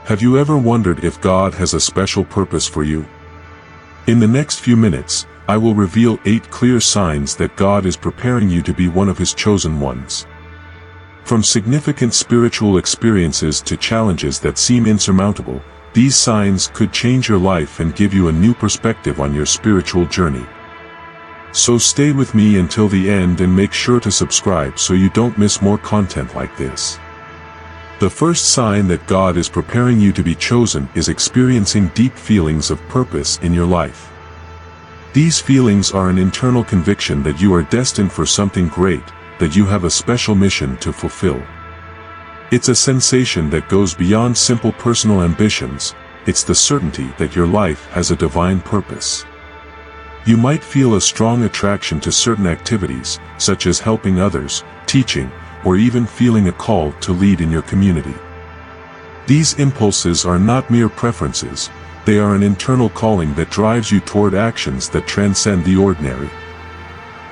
Have you ever wondered if God has a special purpose for you? In the next few minutes, I will reveal 8 clear signs that God is preparing you to be one of His chosen ones. From significant spiritual experiences to challenges that seem insurmountable, these signs could change your life and give you a new perspective on your spiritual journey. So stay with me until the end and make sure to subscribe so you don't miss more content like this. The first sign that God is preparing you to be chosen is experiencing deep feelings of purpose in your life. These feelings are an internal conviction that you are destined for something great, that you have a special mission to fulfill. It's a sensation that goes beyond simple personal ambitions. It's the certainty that your life has a divine purpose. You might feel a strong attraction to certain activities, such as helping others, teaching, or even feeling a call to lead in your community. These impulses are not mere preferences, they are an internal calling that drives you toward actions that transcend the ordinary.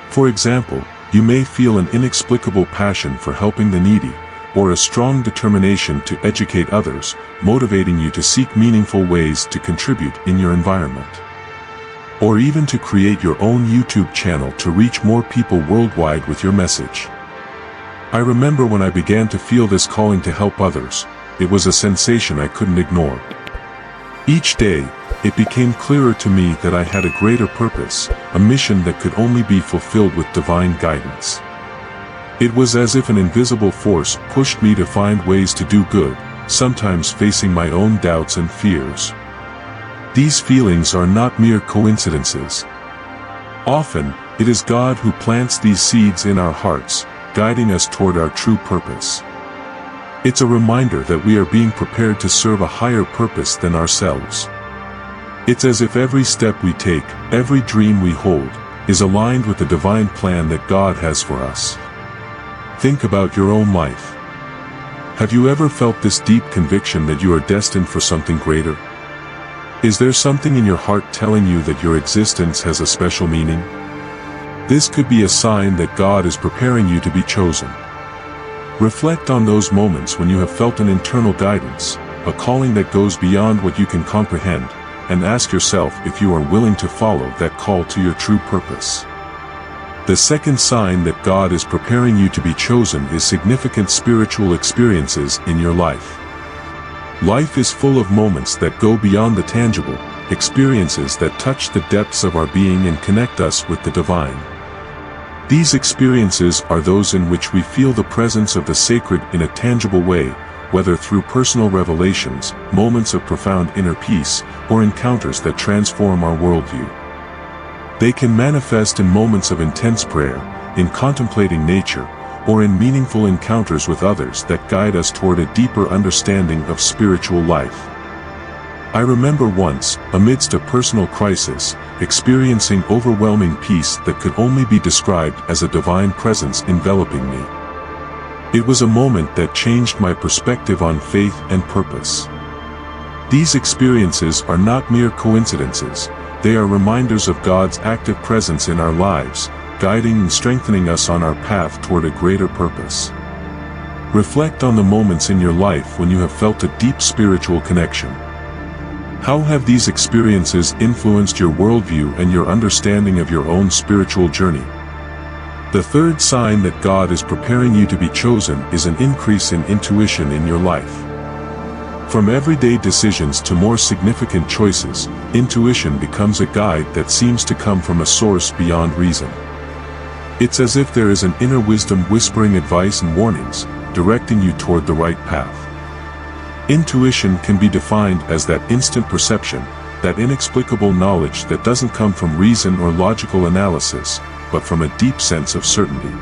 For example, you may feel an inexplicable passion for helping the needy, or a strong determination to educate others, motivating you to seek meaningful ways to contribute in your environment. Or even to create your own YouTube channel to reach more people worldwide with your message. I remember when I began to feel this calling to help others, it was a sensation I couldn't ignore. Each day, it became clearer to me that I had a greater purpose, a mission that could only be fulfilled with divine guidance. It was as if an invisible force pushed me to find ways to do good, sometimes facing my own doubts and fears. These feelings are not mere coincidences. Often, it is God who plants these seeds in our hearts, guiding us toward our true purpose. It's a reminder that we are being prepared to serve a higher purpose than ourselves. It's as if every step we take, every dream we hold, is aligned with the divine plan that God has for us. Think about your own life. Have you ever felt this deep conviction that you are destined for something greater? Is there something in your heart telling you that your existence has a special meaning? This could be a sign that God is preparing you to be chosen. Reflect on those moments when you have felt an internal guidance, a calling that goes beyond what you can comprehend, and ask yourself if you are willing to follow that call to your true purpose. The second sign that God is preparing you to be chosen is significant spiritual experiences in your life. Life is full of moments that go beyond the tangible, experiences that touch the depths of our being and connect us with the divine. These experiences are those in which we feel the presence of the sacred in a tangible way, whether through personal revelations, moments of profound inner peace, or encounters that transform our worldview. They can manifest in moments of intense prayer, in contemplating nature, or in meaningful encounters with others that guide us toward a deeper understanding of spiritual life. I remember once, amidst a personal crisis, experiencing overwhelming peace that could only be described as a divine presence enveloping me. It was a moment that changed my perspective on faith and purpose. These experiences are not mere coincidences, they are reminders of God's active presence in our lives, guiding and strengthening us on our path toward a greater purpose. Reflect on the moments in your life when you have felt a deep spiritual connection. How have these experiences influenced your worldview and your understanding of your own spiritual journey? The third sign that God is preparing you to be chosen is an increase in intuition in your life. From everyday decisions to more significant choices, intuition becomes a guide that seems to come from a source beyond reason. It's as if there is an inner wisdom whispering advice and warnings, directing you toward the right path. Intuition can be defined as that instant perception, that inexplicable knowledge that doesn't come from reason or logical analysis, but from a deep sense of certainty.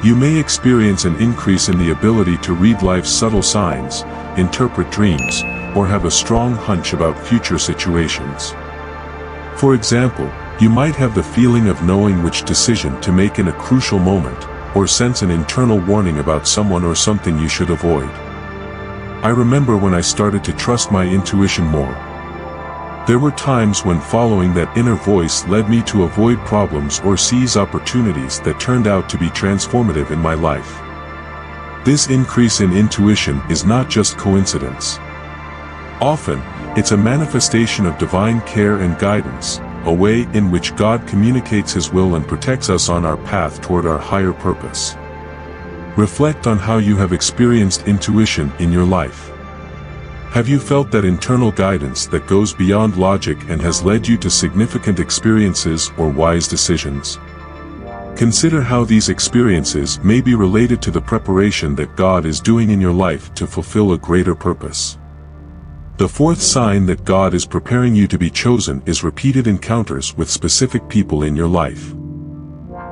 You may experience an increase in the ability to read life's subtle signs, interpret dreams, or have a strong hunch about future situations. For example, you might have the feeling of knowing which decision to make in a crucial moment, or sense an internal warning about someone or something you should avoid. I remember when I started to trust my intuition more. There were times when following that inner voice led me to avoid problems or seize opportunities that turned out to be transformative in my life. This increase in intuition is not just coincidence. Often, it's a manifestation of divine care and guidance, a way in which God communicates His will and protects us on our path toward our higher purpose. Reflect on how you have experienced intuition in your life. Have you felt that internal guidance that goes beyond logic and has led you to significant experiences or wise decisions? Consider how these experiences may be related to the preparation that God is doing in your life to fulfill a greater purpose. The fourth sign that God is preparing you to be chosen is repeated encounters with specific people in your life.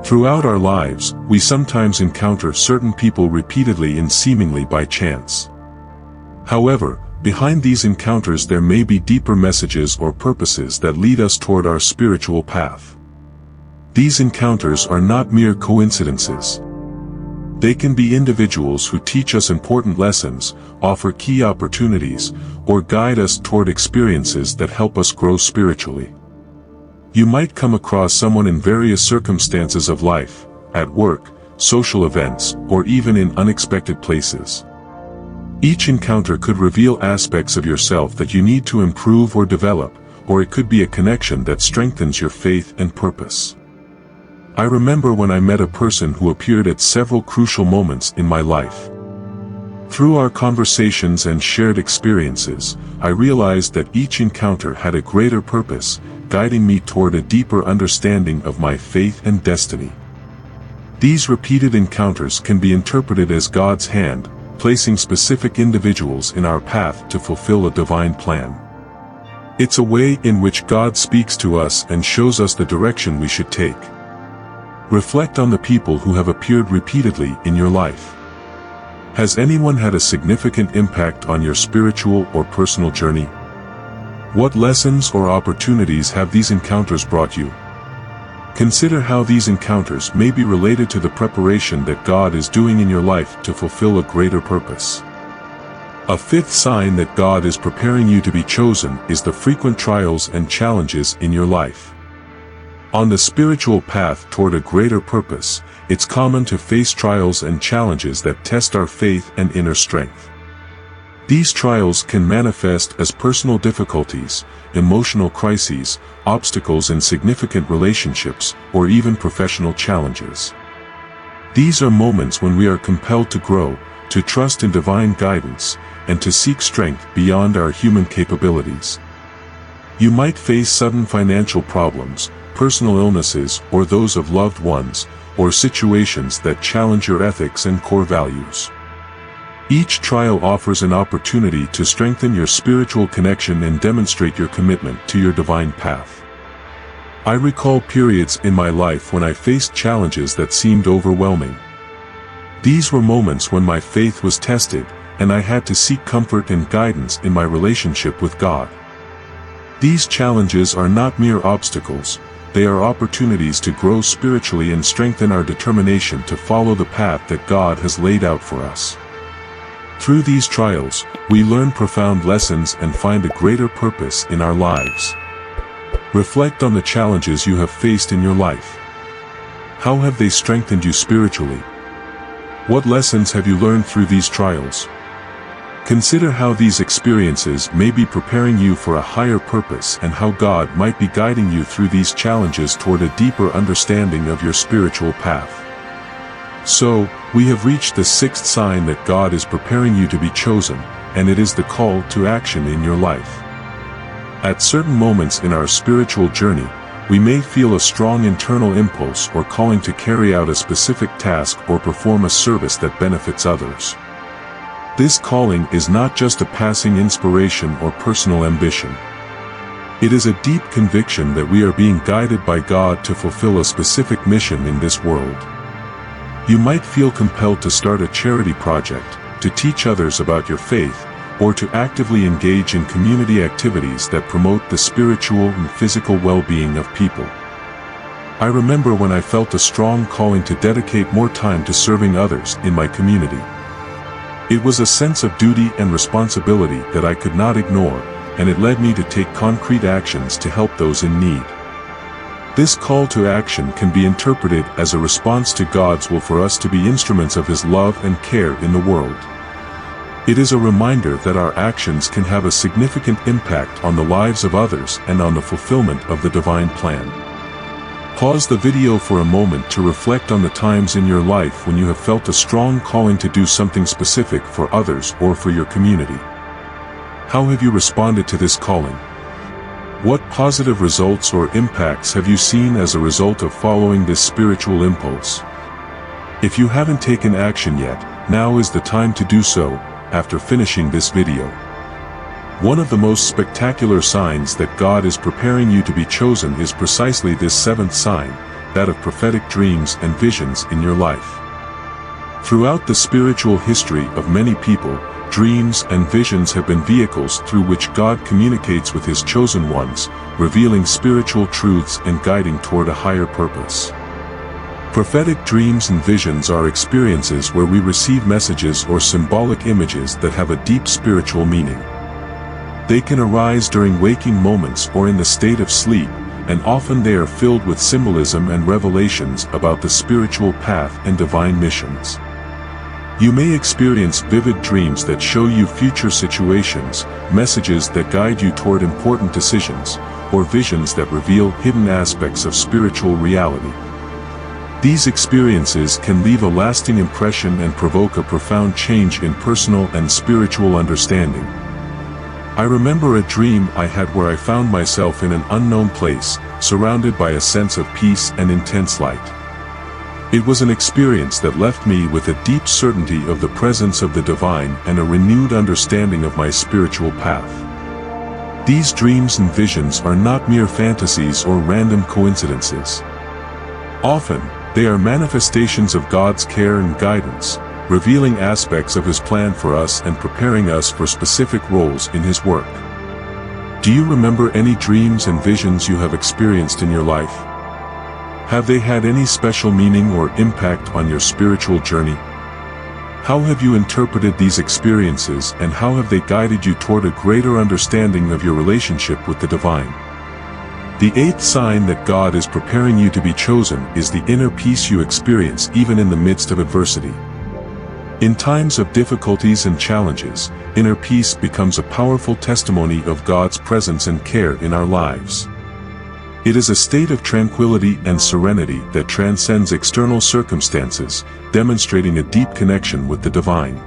Throughout our lives, we sometimes encounter certain people repeatedly and seemingly by chance. However, behind these encounters there may be deeper messages or purposes that lead us toward our spiritual path. These encounters are not mere coincidences. They can be individuals who teach us important lessons, offer key opportunities, or guide us toward experiences that help us grow spiritually. You might come across someone in various circumstances of life, at work, social events, or even in unexpected places. Each encounter could reveal aspects of yourself that you need to improve or develop, or it could be a connection that strengthens your faith and purpose. I remember when I met a person who appeared at several crucial moments in my life. Through our conversations and shared experiences, I realized that each encounter had a greater purpose, guiding me toward a deeper understanding of my faith and destiny. These repeated encounters can be interpreted as God's hand, placing specific individuals in our path to fulfill a divine plan. It's a way in which God speaks to us and shows us the direction we should take. Reflect on the people who have appeared repeatedly in your life. Has anyone had a significant impact on your spiritual or personal journey? What lessons or opportunities have these encounters brought you? Consider how these encounters may be related to the preparation that God is doing in your life to fulfill a greater purpose. A fifth sign that God is preparing you to be chosen is the frequent trials and challenges in your life. On the spiritual path toward a greater purpose, it's common to face trials and challenges that test our faith and inner strength. These trials can manifest as personal difficulties, emotional crises, obstacles in significant relationships, or even professional challenges. These are moments when we are compelled to grow, to trust in divine guidance, and to seek strength beyond our human capabilities. You might face sudden financial problems, personal illnesses, or those of loved ones, or situations that challenge your ethics and core values. Each trial offers an opportunity to strengthen your spiritual connection and demonstrate your commitment to your divine path. I recall periods in my life when I faced challenges that seemed overwhelming. These were moments when my faith was tested, and I had to seek comfort and guidance in my relationship with God. These challenges are not mere obstacles, they are opportunities to grow spiritually and strengthen our determination to follow the path that God has laid out for us. Through these trials, we learn profound lessons and find a greater purpose in our lives. Reflect on the challenges you have faced in your life. How have they strengthened you spiritually? What lessons have you learned through these trials? Consider how these experiences may be preparing you for a higher purpose and how God might be guiding you through these challenges toward a deeper understanding of your spiritual path. So, we have reached the sixth sign that God is preparing you to be chosen, and it is the call to action in your life. At certain moments in our spiritual journey, we may feel a strong internal impulse or calling to carry out a specific task or perform a service that benefits others. This calling is not just a passing inspiration or personal ambition. It is a deep conviction that we are being guided by God to fulfill a specific mission in this world. You might feel compelled to start a charity project, to teach others about your faith, or to actively engage in community activities that promote the spiritual and physical well-being of people. I remember when I felt a strong calling to dedicate more time to serving others in my community. It was a sense of duty and responsibility that I could not ignore, and it led me to take concrete actions to help those in need. This call to action can be interpreted as a response to God's will for us to be instruments of His love and care in the world. It is a reminder that our actions can have a significant impact on the lives of others and on the fulfillment of the divine plan. Pause the video for a moment to reflect on the times in your life when you have felt a strong calling to do something specific for others or for your community. How have you responded to this calling? What positive results or impacts have you seen as a result of following this spiritual impulse? If you haven't taken action yet, now is the time to do so, after finishing this video. One of the most spectacular signs that God is preparing you to be chosen is precisely this seventh sign, that of prophetic dreams and visions in your life. Throughout the spiritual history of many people, dreams and visions have been vehicles through which God communicates with His chosen ones, revealing spiritual truths and guiding toward a higher purpose. Prophetic dreams and visions are experiences where we receive messages or symbolic images that have a deep spiritual meaning. They can arise during waking moments or in the state of sleep, and often they are filled with symbolism and revelations about the spiritual path and divine missions. You may experience vivid dreams that show you future situations, messages that guide you toward important decisions, or visions that reveal hidden aspects of spiritual reality. These experiences can leave a lasting impression and provoke a profound change in personal and spiritual understanding. I remember a dream I had where I found myself in an unknown place, surrounded by a sense of peace and intense light. It was an experience that left me with a deep certainty of the presence of the divine and a renewed understanding of my spiritual path. These dreams and visions are not mere fantasies or random coincidences. Often, they are manifestations of God's care and guidance, revealing aspects of His plan for us and preparing us for specific roles in His work. Do you remember any dreams and visions you have experienced in your life? Have they had any special meaning or impact on your spiritual journey? How have you interpreted these experiences, and how have they guided you toward a greater understanding of your relationship with the divine? The eighth sign that God is preparing you to be chosen is the inner peace you experience even in the midst of adversity. In times of difficulties and challenges, inner peace becomes a powerful testimony of God's presence and care in our lives. It is a state of tranquility and serenity that transcends external circumstances, demonstrating a deep connection with the divine.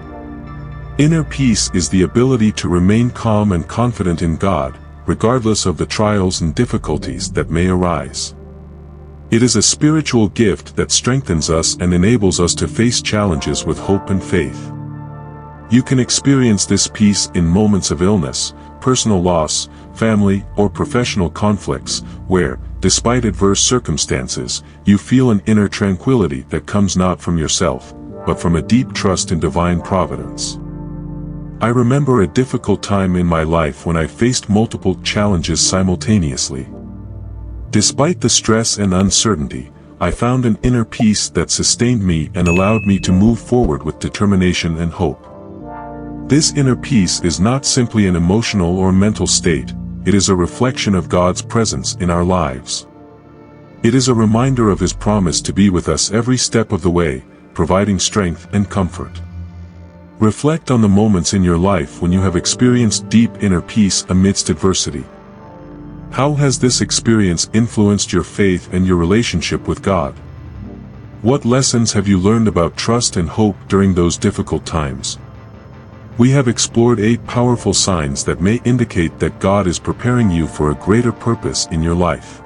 Inner peace is the ability to remain calm and confident in God, regardless of the trials and difficulties that may arise. It is a spiritual gift that strengthens us and enables us to face challenges with hope and faith. You can experience this peace in moments of illness, personal loss, family, or professional conflicts, where, despite adverse circumstances, you feel an inner tranquility that comes not from yourself, but from a deep trust in divine providence. I remember a difficult time in my life when I faced multiple challenges simultaneously. Despite the stress and uncertainty, I found an inner peace that sustained me and allowed me to move forward with determination and hope. This inner peace is not simply an emotional or mental state, it is a reflection of God's presence in our lives. It is a reminder of His promise to be with us every step of the way, providing strength and comfort. Reflect on the moments in your life when you have experienced deep inner peace amidst adversity. How has this experience influenced your faith and your relationship with God? What lessons have you learned about trust and hope during those difficult times? We have explored 8 powerful signs that may indicate that God is preparing you for a greater purpose in your life.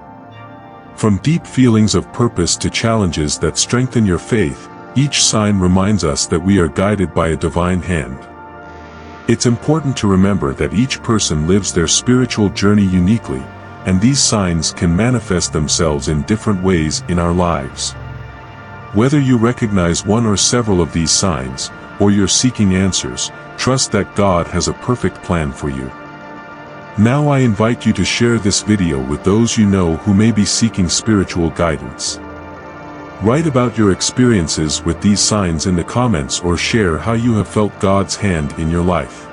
From deep feelings of purpose to challenges that strengthen your faith, each sign reminds us that we are guided by a divine hand. It's important to remember that each person lives their spiritual journey uniquely, and these signs can manifest themselves in different ways in our lives. Whether you recognize one or several of these signs, or you're seeking answers, trust that God has a perfect plan for you. Now I invite you to share this video with those you know who may be seeking spiritual guidance. Write about your experiences with these signs in the comments or share how you have felt God's hand in your life.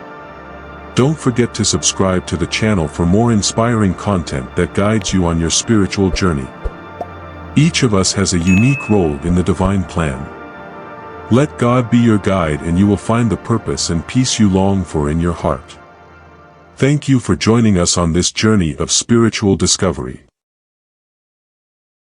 Don't forget to subscribe to the channel for more inspiring content that guides you on your spiritual journey. Each of us has a unique role in the divine plan. Let God be your guide and you will find the purpose and peace you long for in your heart. Thank you for joining us on this journey of spiritual discovery.